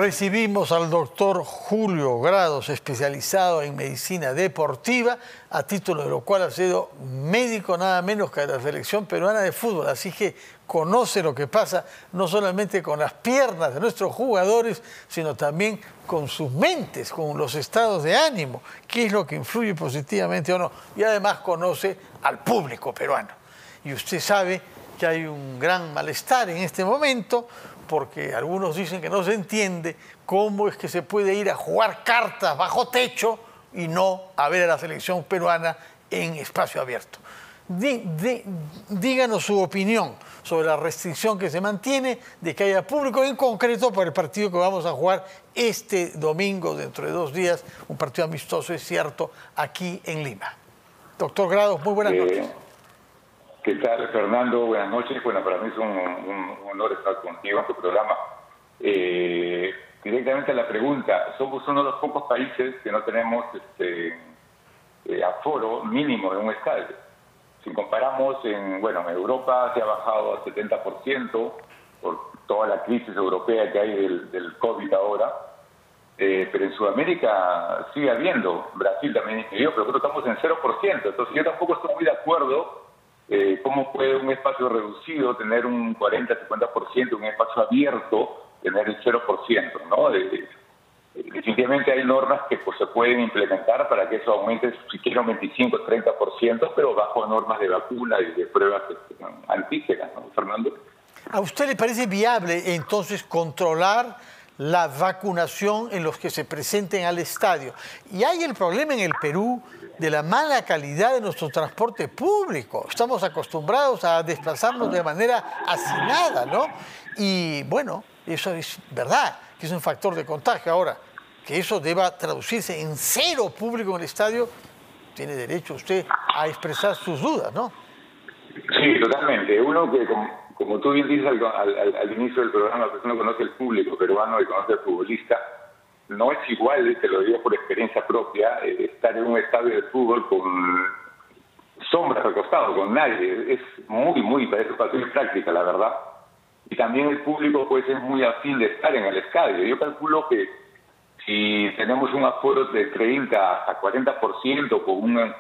Recibimos al doctor Julio Grados, especializado en medicina deportiva, a título de lo cual ha sido médico nada menos que de la selección peruana de fútbol. Así que conoce lo que pasa no solamente con las piernas de nuestros jugadores, sino también con sus mentes, con los estados de ánimo, qué es lo que influye positivamente o no. Y además conoce al público peruano. Y usted sabe que hay un gran malestar en este momento, porque algunos dicen que no se entiende cómo es que se puede ir a jugar cartas bajo techo y no a ver a la selección peruana en espacio abierto. Díganos su opinión sobre la restricción que se mantiene de que haya público, en concreto por el partido que vamos a jugar este domingo, dentro de 2 días, un partido amistoso, es cierto, aquí en Lima. Doctor Grados, muy buenas noches. ¿Qué tal, Fernando? Buenas noches. Bueno, para mí es un honor estar contigo en tu programa. Directamente a la pregunta, somos uno de los pocos países que no tenemos aforo mínimo de un estadio. Si comparamos, en Europa se ha bajado al 70% por toda la crisis europea que hay del COVID ahora, pero en Sudamérica sigue habiendo, Brasil también incluido, pero nosotros estamos en 0%, entonces yo tampoco estoy muy de acuerdo. ¿Cómo puede un espacio reducido tener un 40-50%, un espacio abierto tener el 0%? ¿No? Definitivamente hay normas que se pueden implementar para que eso aumente siquiera un 25-30%, pero bajo normas de vacuna y de pruebas antígenas, ¿no, Fernando? ¿A usted le parece viable entonces controlar la vacunación en los que se presenten al estadio? Y hay el problema en el Perú de la mala calidad de nuestro transporte público. Estamos acostumbrados a desplazarnos de manera hacinada, ¿no? Y bueno, eso es verdad, que es un factor de contagio. Ahora, que eso deba traducirse en 0 público en el estadio, tiene derecho usted a expresar sus dudas, ¿no? Sí, totalmente. Uno que, como tú bien dices al inicio del programa, pues uno conoce el público peruano y conoce al futbolista. No es igual, te lo digo por experiencia propia, estar en un estadio de fútbol con sombras recostado, con nadie. Es muy práctica, la verdad. Y también el público pues es muy afín de estar en el estadio. Yo calculo que si tenemos un aforo de 30 a 40% con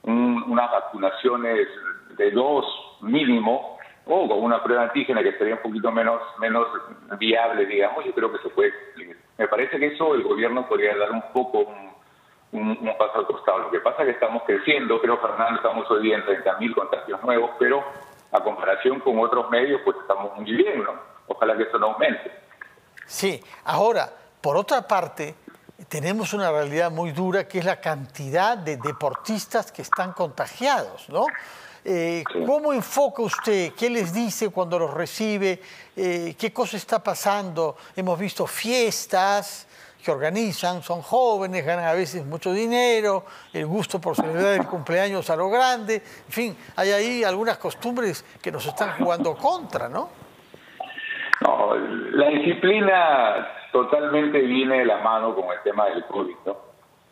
unas vacunaciones de 2 mínimo, o con una prueba antígena que sería un poquito menos viable, digamos, yo creo que se puede cumplir. Me parece que eso el gobierno podría dar un poco un paso al costado. Lo que pasa es que estamos creciendo, creo, Fernando, estamos hoy en 30.000 contagios nuevos, pero a comparación con otros medios, pues estamos muy bien, ¿no? Ojalá que eso no aumente. Sí, ahora, por otra parte, tenemos una realidad muy dura, que es la cantidad de deportistas que están contagiados, ¿no? ¿Cómo enfoca usted? ¿Qué les dice cuando los recibe? ¿Qué cosa está pasando? Hemos visto fiestas que organizan, son jóvenes, ganan a veces mucho dinero, el gusto por celebrar el cumpleaños a lo grande. En fin, hay ahí algunas costumbres que nos están jugando contra, ¿no? No, la disciplina totalmente viene de la mano con el tema del COVID, ¿no?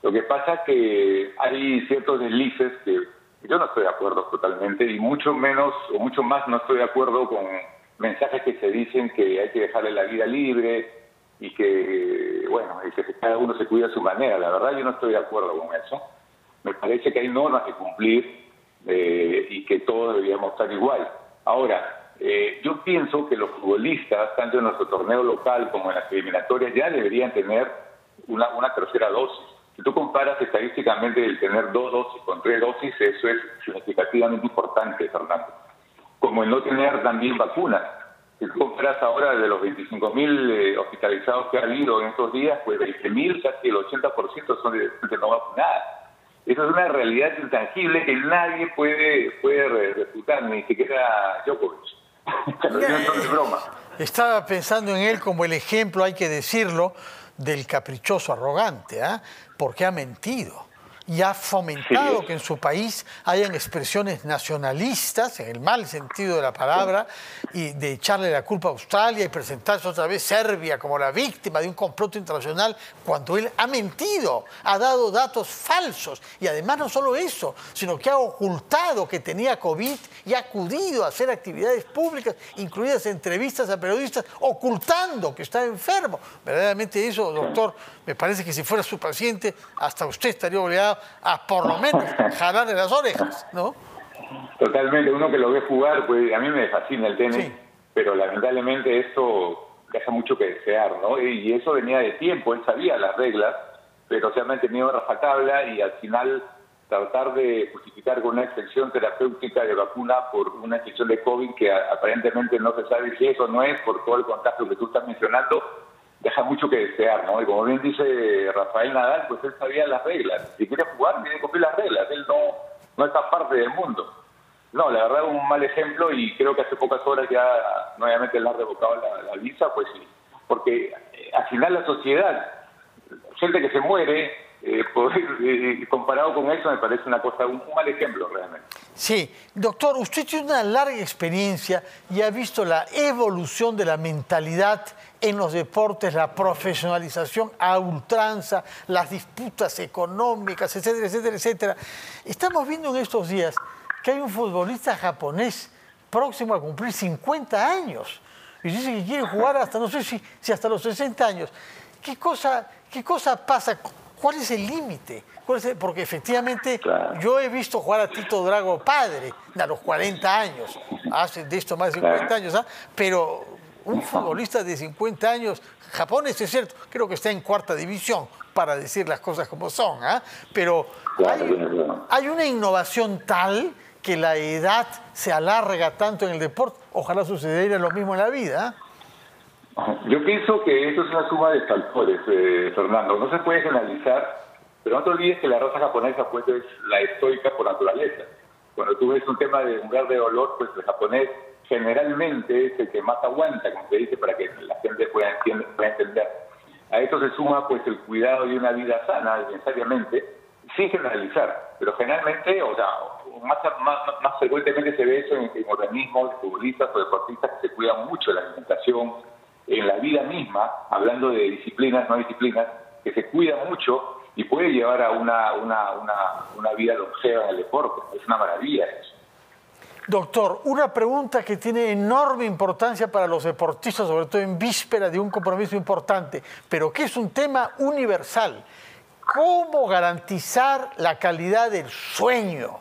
Lo que pasa es que hay ciertos deslices que yo no estoy de acuerdo totalmente, y mucho menos o mucho más no estoy de acuerdo con mensajes que se dicen que hay que dejarle la vida libre y que, y que cada uno se cuida a su manera. La verdad yo no estoy de acuerdo con eso. Me parece que hay normas que cumplir y que todos deberíamos estar igual. Ahora, yo pienso que los futbolistas, tanto en nuestro torneo local como en las eliminatorias, ya deberían tener una tercera dosis. Si tú comparas estadísticamente el tener 2 dosis con 3 dosis, eso es significativamente importante, Fernando. Como el no tener también vacunas. Si tú comparas ahora de los 25.000 hospitalizados que ha habido en estos días, pues 20.000, casi el 80% son de gente no vacunada. Eso es una realidad intangible que nadie puede refutar, ni siquiera Djokovic. No es broma. Estaba pensando en él como el ejemplo, hay que decirlo, del caprichoso arrogante, porque ha mentido. y ha fomentado Sí. que en su país hayan expresiones nacionalistas, en el mal sentido de la palabra, y de echarle la culpa a Australia y presentarse otra vez Serbia como la víctima de un complot internacional, cuando él ha mentido, ha dado datos falsos, y además no solo eso, sino que ha ocultado que tenía COVID y ha acudido a hacer actividades públicas, incluidas entrevistas a periodistas, ocultando que estaba enfermo. Verdaderamente eso, doctor, me parece que si fuera su paciente, hasta usted estaría obligado a por lo menos jalarle las orejas, ¿no? Totalmente, uno que lo ve jugar, pues a mí me fascina el tenis, Sí. pero lamentablemente esto deja mucho que desear, ¿no? Y eso venía de tiempo, él sabía las reglas, pero se ha mantenido a rajatabla y al final tratar de justificar con una excepción terapéutica de vacuna por una infección de COVID que aparentemente no se sabe si eso no es por todo el contagio que tú estás mencionando, deja mucho que desear, ¿no? Y como bien dice Rafael Nadal, pues él sabía las reglas. Si quiere jugar, tiene que cumplir las reglas. Él no está parte del mundo. No, la verdad un mal ejemplo y creo que hace pocas horas ya nuevamente le han revocado la visa, pues sí. Porque al final la sociedad, gente que se muere, comparado con eso me parece una cosa, un mal ejemplo realmente. Sí, doctor, usted tiene una larga experiencia y ha visto la evolución de la mentalidad en los deportes, la profesionalización a ultranza, las disputas económicas, etcétera, etcétera, etcétera. Estamos viendo en estos días que hay un futbolista japonés próximo a cumplir 50 años y dice que quiere jugar hasta, no sé si hasta los 60 años. ¿Qué cosa pasa? ¿Cuál es el límite? Porque efectivamente Claro. yo he visto jugar a Tito Drago padre a los 40 años, hace de esto más de 50 años, ¿ah? Pero un futbolista de 50 años, japonés es cierto, creo que está en cuarta división, para decir las cosas como son, ¿ah? Pero hay una innovación tal que la edad se alarga tanto en el deporte, ojalá sucediera lo mismo en la vida, ¿ah? Yo pienso que esto es una suma de factores, Fernando. No se puede generalizar, pero no te olvides que la raza japonesa pues es la estoica por naturaleza. Cuando tú ves un tema de umbral de dolor, pues el japonés generalmente es el que más aguanta, como se dice, para que la gente pueda entender. A esto se suma pues el cuidado de una vida sana, necesariamente, sin generalizar, pero generalmente, o sea, más frecuentemente se ve eso en organismos, futbolistas o deportistas que se cuidan mucho de la alimentación, en la vida misma, hablando de disciplinas, no disciplinas, que se cuida mucho y puede llevar a una vida longeva en el deporte. Es una maravilla eso. Doctor, una pregunta que tiene enorme importancia para los deportistas, sobre todo en víspera de un compromiso importante, pero que es un tema universal. ¿Cómo garantizar la calidad del sueño?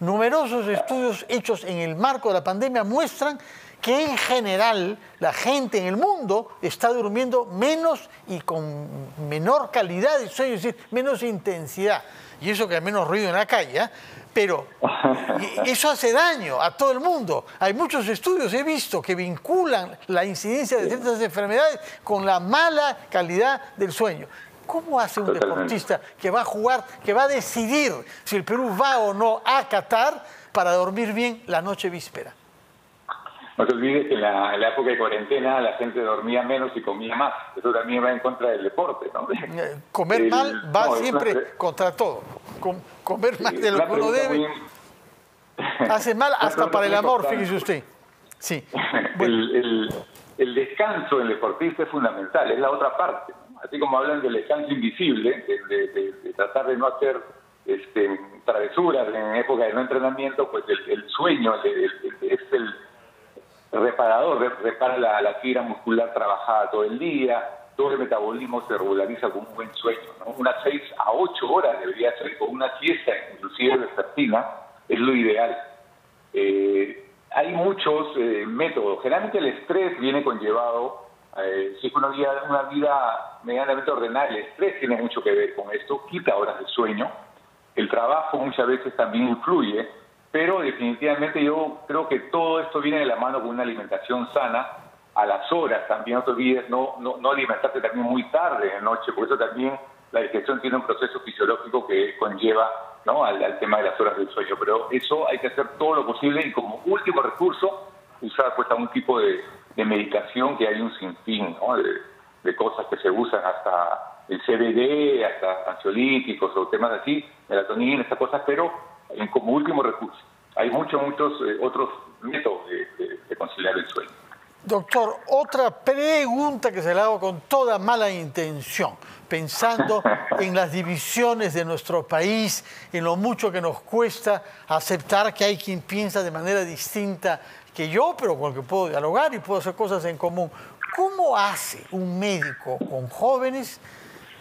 Numerosos estudios hechos en el marco de la pandemia muestran que en general la gente en el mundo está durmiendo menos y con menor calidad de sueño, es decir, menos intensidad. Y eso que hay menos ruido en la calle, ¿eh? Pero eso hace daño a todo el mundo. Hay muchos estudios, he visto, que vinculan la incidencia de ciertas enfermedades con la mala calidad del sueño. ¿Cómo hace un deportista que va a jugar, que va a decidir si el Perú va o no a Qatar para dormir bien la noche víspera? No te olvides que en la época de cuarentena la gente dormía menos y comía más. Eso también va en contra del deporte, ¿no? Comer mal va siempre contra todo. Comer más de lo que uno debe hace mal hasta para el amor, fíjese usted. Sí. Bueno. El descanso del deportista es fundamental, es la otra parte, ¿no? Así como hablan del descanso invisible, de tratar de no hacer travesuras en época de no entrenamiento, pues el sueño es el reparador, repara la fibra muscular trabajada todo el día, todo el metabolismo se regulariza con un buen sueño, ¿no? Unas 6 a 8 horas debería ser, con una siesta, inclusive vespertina, es lo ideal. Hay muchos métodos. Generalmente el estrés viene conllevado, si es una vida medianamente ordenada, el estrés tiene mucho que ver con esto, quita horas de sueño. El trabajo muchas veces también influye, pero definitivamente yo creo que todo esto viene de la mano con una alimentación sana, a las horas también, no te olvides, no alimentarte también muy tarde de noche, porque eso también, la digestión tiene un proceso fisiológico que conlleva, ¿no?, al tema de las horas del sueño, pero eso hay que hacer todo lo posible y como último recurso usar pues algún tipo de medicación, que hay un sinfín, ¿no?, de cosas que se usan hasta el CBD, hasta ansiolíticos o temas así, melatonina, estas cosas, pero como último recurso. Hay muchos otros métodos de conciliar el sueño. Doctor, otra pregunta que se la hago con toda mala intención, pensando en las divisiones de nuestro país, en lo mucho que nos cuesta aceptar que hay quien piensa de manera distinta que yo, pero con el que puedo dialogar y puedo hacer cosas en común. ¿Cómo hace un médico con jóvenes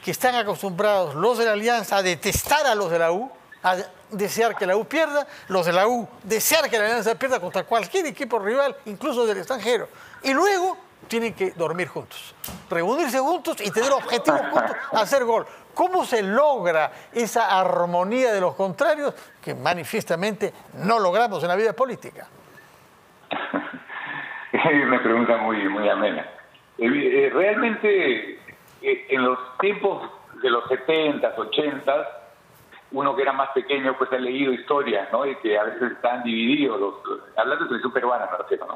que están acostumbrados, los de la Alianza, a detestar a los de la U, a desear que la U pierda, los de la U desear que la Alianza pierda contra cualquier equipo rival, incluso del extranjero, y luego tienen que dormir juntos, reunirse juntos y tener objetivos juntos, hacer gol? ¿Cómo se logra esa armonía de los contrarios que manifiestamente no logramos en la vida política? Una pregunta muy amena. Realmente, en los tiempos de los 70s, 80s, uno que era más pequeño pues ha leído historias, ¿no? Y que a veces están divididos, hablando de televisión peruana, me refiero, ¿no?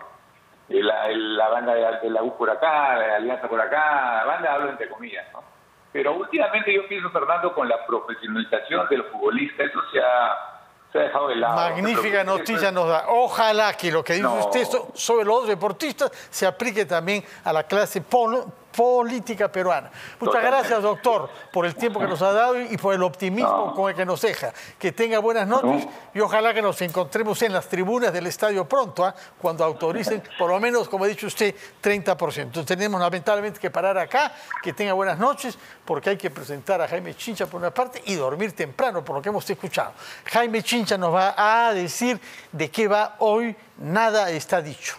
La banda de la U por acá, la Alianza por acá, la banda hablo entre comillas, ¿no? Pero últimamente yo pienso, Fernando, con la profesionalización del futbolista, eso se ha dejado de lado. Magnífica noticia nos da. Ojalá que lo que dice usted sobre los deportistas se aplique también a la clase política peruana. Muchas gracias, doctor, por el tiempo que nos ha dado y por el optimismo con el que nos deja. Que tenga buenas noches y ojalá que nos encontremos en las tribunas del estadio pronto, cuando autoricen, por lo menos, como ha dicho usted, 30%. Entonces tenemos lamentablemente que parar acá. Que tenga buenas noches, porque hay que presentar a Jaime Chincha por una parte y dormir temprano, por lo que hemos escuchado. Jaime Chincha nos va a decir de qué va hoy Nada Está Dicho.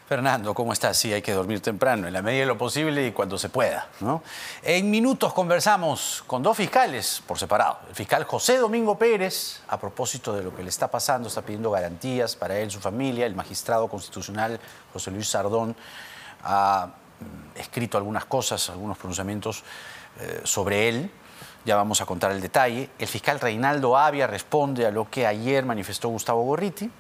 Fernando, ¿cómo estás? Sí, hay que dormir temprano, en la medida de lo posible y cuando se pueda, ¿no? En minutos conversamos con dos fiscales por separado. El fiscal José Domingo Pérez, a propósito de lo que le está pasando, está pidiendo garantías para él y su familia. El magistrado constitucional José Luis Sardón ha escrito algunas cosas, algunos pronunciamientos sobre él. Ya vamos a contar el detalle. El fiscal Reinaldo Avia responde a lo que ayer manifestó Gustavo Gorriti.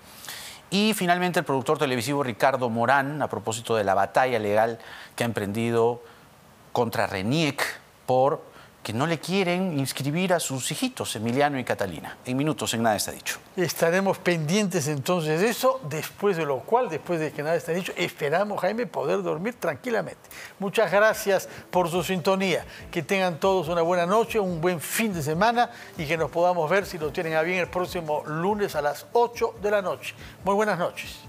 Y finalmente el productor televisivo Ricardo Morán, a propósito de la batalla legal que ha emprendido contra RENIEC por que no le quieren inscribir a sus hijitos, Emiliano y Catalina. En minutos, en Nada Está Dicho. Estaremos pendientes entonces de eso, después de lo cual, después de que Nada Está Dicho, esperamos, Jaime, poder dormir tranquilamente. Muchas gracias por su sintonía. Que tengan todos una buena noche, un buen fin de semana y que nos podamos ver, si lo tienen a bien, el próximo lunes a las 8 de la noche. Muy buenas noches.